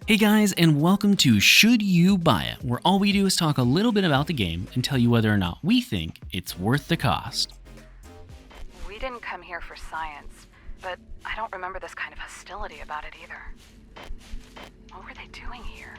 Hey guys, and welcome to Should You Buy It, where all we do is talk a little bit about the game and tell you whether or not we think it's worth the cost. We didn't come here for science, but I don't remember this kind of hostility about it either. What were they doing here?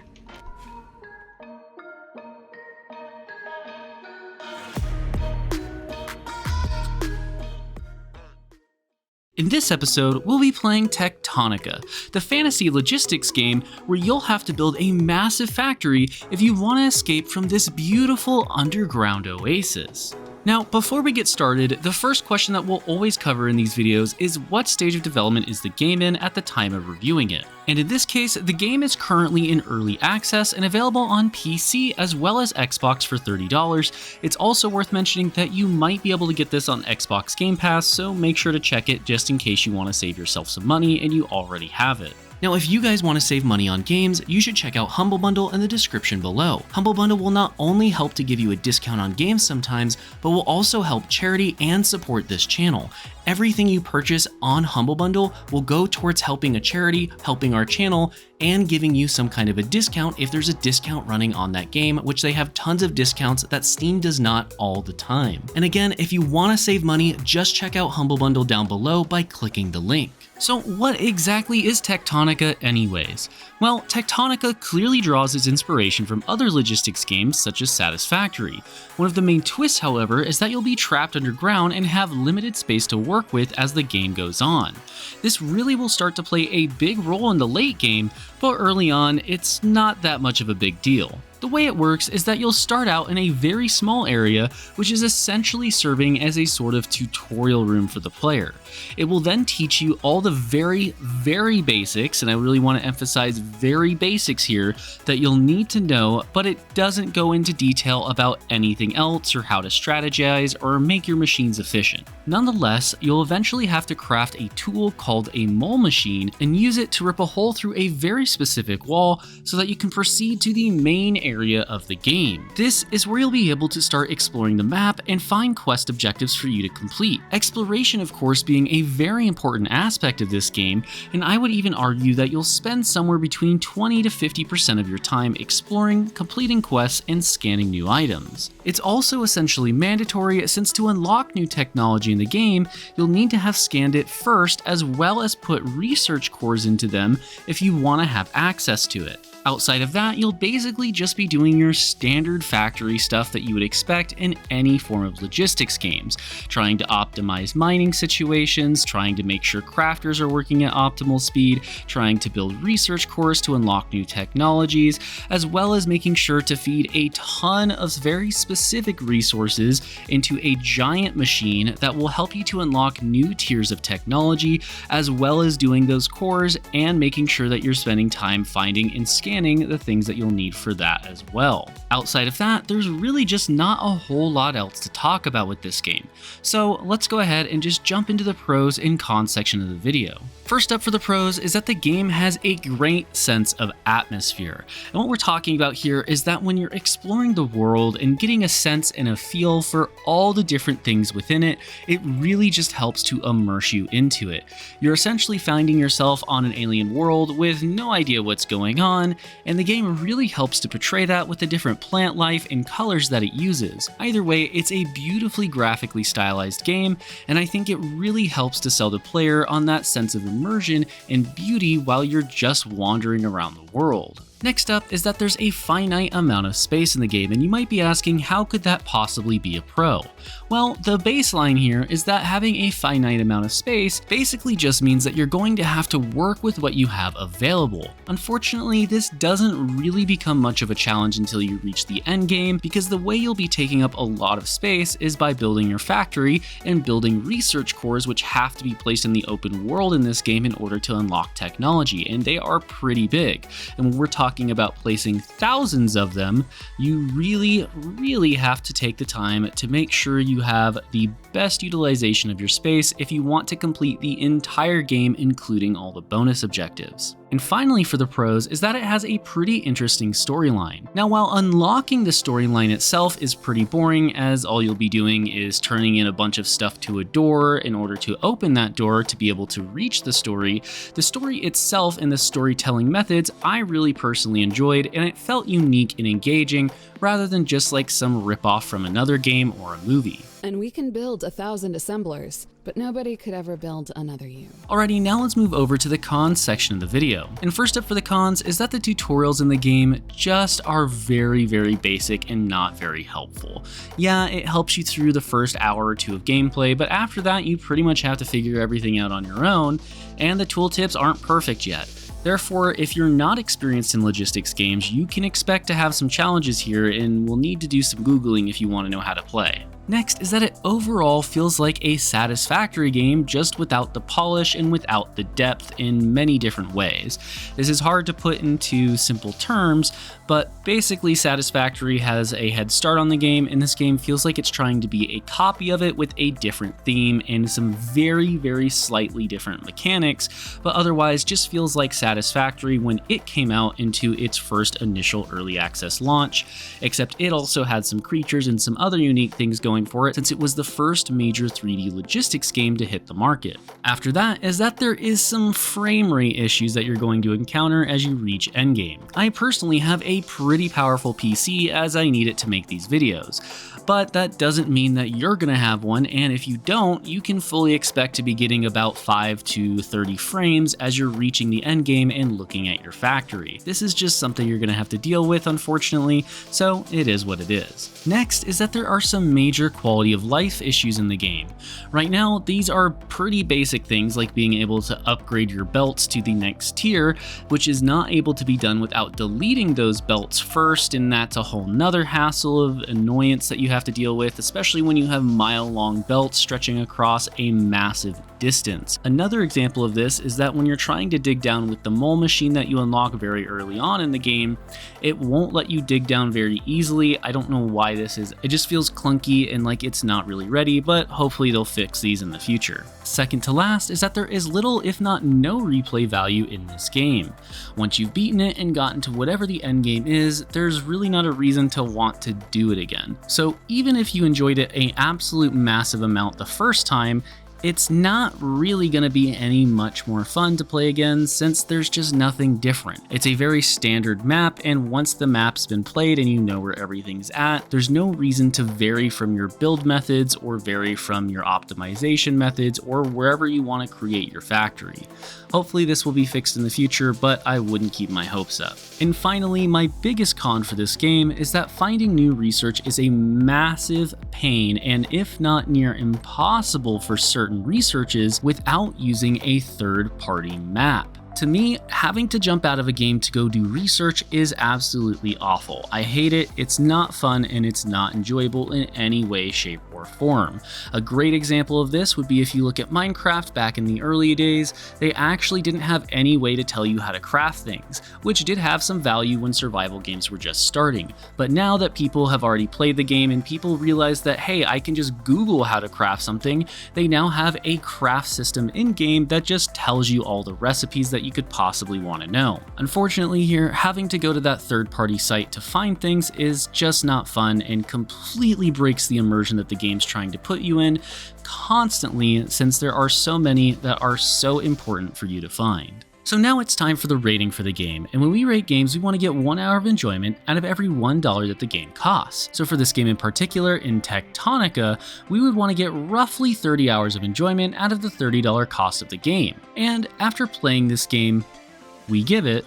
In this episode, we'll be playing Techtonica, the fantasy logistics game where you'll have to build a massive factory if you want to escape from this beautiful underground oasis. Now, before we get started, the first question that we'll always cover in these videos is what stage of development is the game in at the time of reviewing it. And in this case, the game is currently in early access and available on PC as well as Xbox for $30. It's also worth mentioning that you might be able to get this on Xbox Game Pass, so make sure to check it just in case you want to save yourself some money and you already have it. Now, if you guys want to save money on games, you should check out Humble Bundle in the description below. Humble Bundle will not only help to give you a discount on games sometimes, but will also help charity and support this channel. Everything you purchase on Humble Bundle will go towards helping a charity, helping our channel, and giving you some kind of a discount if there's a discount running on that game, which they have tons of discounts that Steam does not all the time. And again, if you want to save money, just check out Humble Bundle down below by clicking the link. So what exactly is Techtonica anyways? Well, Techtonica clearly draws its inspiration from other logistics games such as Satisfactory. One of the main twists, however, is that you'll be trapped underground and have limited space to work with as the game goes on. This really will start to play a big role in the late game, but early on, it's not that much of a big deal. The way it works is that you'll start out in a very small area, which is essentially serving as a sort of tutorial room for the player. It will then teach you all the very basics, and I really want to emphasize very basics here, that you'll need to know, but it doesn't go into detail about anything else or how to strategize or make your machines efficient. Nonetheless, you'll eventually have to craft a tool called a mole machine and use it to rip a hole through a very specific wall so that you can proceed to the main area of the game. This is where you'll be able to start exploring the map and find quest objectives for you to complete. Exploration, of course, being a very important aspect of this game, and I would even argue that you'll spend somewhere between 20 to 50% of your time exploring, completing quests, and scanning new items. It's also essentially mandatory, since to unlock new technology in the game, you'll need to have scanned it first as well as put research cores into them if you want to have access to it. Outside of that, you'll basically just be doing your standard factory stuff that you would expect in any form of logistics games, trying to optimize mining situations, trying to make sure crafters are working at optimal speed, trying to build research cores to unlock new technologies, as well as making sure to feed a ton of very specific resources into a giant machine that will help you to unlock new tiers of technology, as well as doing those cores and making sure that you're spending time finding and scanning the things that you'll need for that as well. Outside of that, there's really just not a whole lot else to talk about with this game. So let's go ahead and just jump into the pros and cons section of the video. First up for the pros is that the game has a great sense of atmosphere. And what we're talking about here is that when you're exploring the world and getting a sense and a feel for all the different things within it, it really just helps to immerse you into it. You're essentially finding yourself on an alien world with no idea what's going on, and the game really helps to portray that with the different plant life and colors that it uses. Either way, it's a beautifully graphically stylized game, and I think it really helps to sell the player on that sense of immersion and beauty while you're just wandering around the world. Next up is that there's a finite amount of space in the game, and you might be asking, how could that possibly be a pro? Well, the baseline here is that having a finite amount of space basically just means that you're going to have to work with what you have available. Unfortunately, this doesn't really become much of a challenge until you reach the end game, because the way you'll be taking up a lot of space is by building your factory and building research cores, which have to be placed in the open world in this game in order to unlock technology, and they are pretty big. And when we're talking about placing thousands of them, you really have to take the time to make sure you have the best utilization of your space if you want to complete the entire game, including all the bonus objectives. And finally for the pros is that it has a pretty interesting storyline. Now while unlocking the storyline itself is pretty boring, as all you'll be doing is turning in a bunch of stuff to a door in order to open that door to be able to reach the story itself and the storytelling methods I really personally enjoyed, and it felt unique and engaging rather than just like some ripoff from another game or a movie. And we can build 1,000 assemblers, but nobody could ever build another you. Alrighty, now let's move over to the cons section of the video. And first up for the cons is that the tutorials in the game just are very basic and not very helpful. Yeah, it helps you through the first hour or two of gameplay, but after that you pretty much have to figure everything out on your own, and the tooltips aren't perfect yet. Therefore, if you're not experienced in logistics games, you can expect to have some challenges here and will need to do some Googling if you want to know how to play. Next is that it overall feels like a satisfactory game, just without the polish and without the depth in many different ways. This is hard to put into simple terms, but basically Satisfactory has a head start on the game, and this game feels like it's trying to be a copy of it with a different theme and some very slightly different mechanics, but otherwise just feels like Satisfactory when it came out into its first initial early access launch, except it also had some creatures and some other unique things going for it since it was the first major 3D logistics game to hit the market. After that is that there is some frame rate issues that you're going to encounter as you reach endgame. I personally have a pretty powerful PC as I need it to make these videos, but that doesn't mean that you're gonna have one, and if you don't, you can fully expect to be getting about 5 to 30 frames as you're reaching the endgame and looking at your factory. This is just something you're gonna have to deal with, unfortunately, so it is what it is. Next is that there are some major quality of life issues in the game. Right now, these are pretty basic things like being able to upgrade your belts to the next tier, which is not able to be done without deleting those belts first, and that's a whole nother hassle of annoyance that you have to deal with, especially when you have mile-long belts stretching across a massive distance. Another example of this is that when you're trying to dig down with the mole machine that you unlock very early on in the game, it won't let you dig down very easily. I don't know why this is. It just feels clunky and like it's not really ready, but hopefully they'll fix these in the future. Second to last is that there is little if not no replay value in this game. Once you've beaten it and gotten to whatever the end game is, there's really not a reason to want to do it again. So even if you enjoyed it an absolute massive amount the first time, it's not really going to be any much more fun to play again since there's just nothing different. It's a very standard map, and once the map's been played and you know where everything's at, there's no reason to vary from your build methods or vary from your optimization methods or wherever you want to create your factory. Hopefully this will be fixed in the future, but I wouldn't keep my hopes up. And finally, my biggest con for this game is that finding new research is a massive pain, and if not near impossible for certain researches without using a third-party map. To me, having to jump out of a game to go do research is absolutely awful. I hate it, it's not fun, and it's not enjoyable in any way, shape, or form. A great example of this would be if you look at Minecraft back in the early days, they actually didn't have any way to tell you how to craft things, which did have some value when survival games were just starting. But now that people have already played the game and people realize that, hey, I can just Google how to craft something, they now have a craft system in-game that just tells you all the recipes that you could possibly want to know. Unfortunately here, having to go to that third-party site to find things is just not fun and completely breaks the immersion that the game's trying to put you in constantly, since there are so many that are so important for you to find. So now it's time for the rating for the game, and when we rate games, we want to get 1 hour of enjoyment out of every $1 that the game costs. So for this game in particular, in Techtonica, we would want to get roughly 30 hours of enjoyment out of the $30 cost of the game. And after playing this game, we give it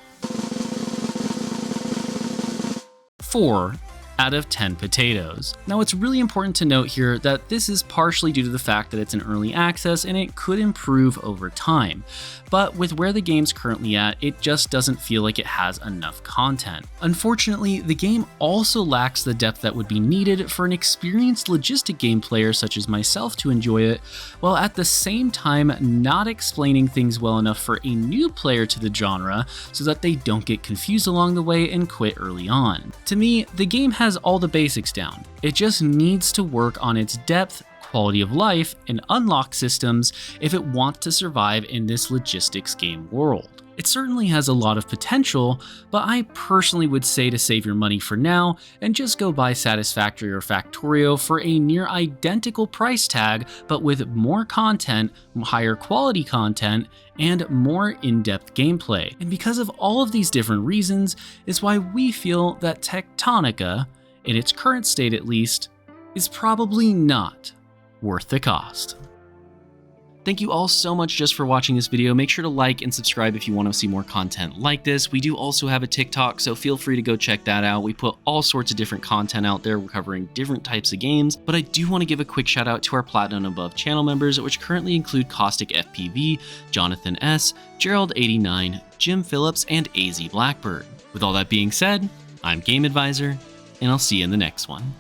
4 out of 10 potatoes. Now it's really important to note here that this is partially due to the fact that it's an early access and it could improve over time. But with where the game's currently at, it just doesn't feel like it has enough content. Unfortunately, the game also lacks the depth that would be needed for an experienced logistic game player such as myself to enjoy it, while at the same time not explaining things well enough for a new player to the genre so that they don't get confused along the way and quit early on. To me, the game has all the basics down. It just needs to work on its depth, quality of life, and unlock systems if it wants to survive in this logistics game world. It certainly has a lot of potential, but I personally would say to save your money for now and just go buy Satisfactory or Factorio for a near identical price tag, but with more content, higher quality content, and more in-depth gameplay. And because of all of these different reasons is why we feel that Techtonica, in its current state at least, is probably not worth the cost. Thank you all so much just for watching this video. Make sure to like and subscribe if you want to see more content like this. We do also have a TikTok, so feel free to go check that out. We put all sorts of different content out there. We're covering different types of games, but I do want to give a quick shout out to our Platinum and Above channel members, which currently include Caustic FPV, Jonathan S, Gerald89, Jim Phillips, and AZ Blackbird. With all that being said, I'm Game Advisor, and I'll see you in the next one.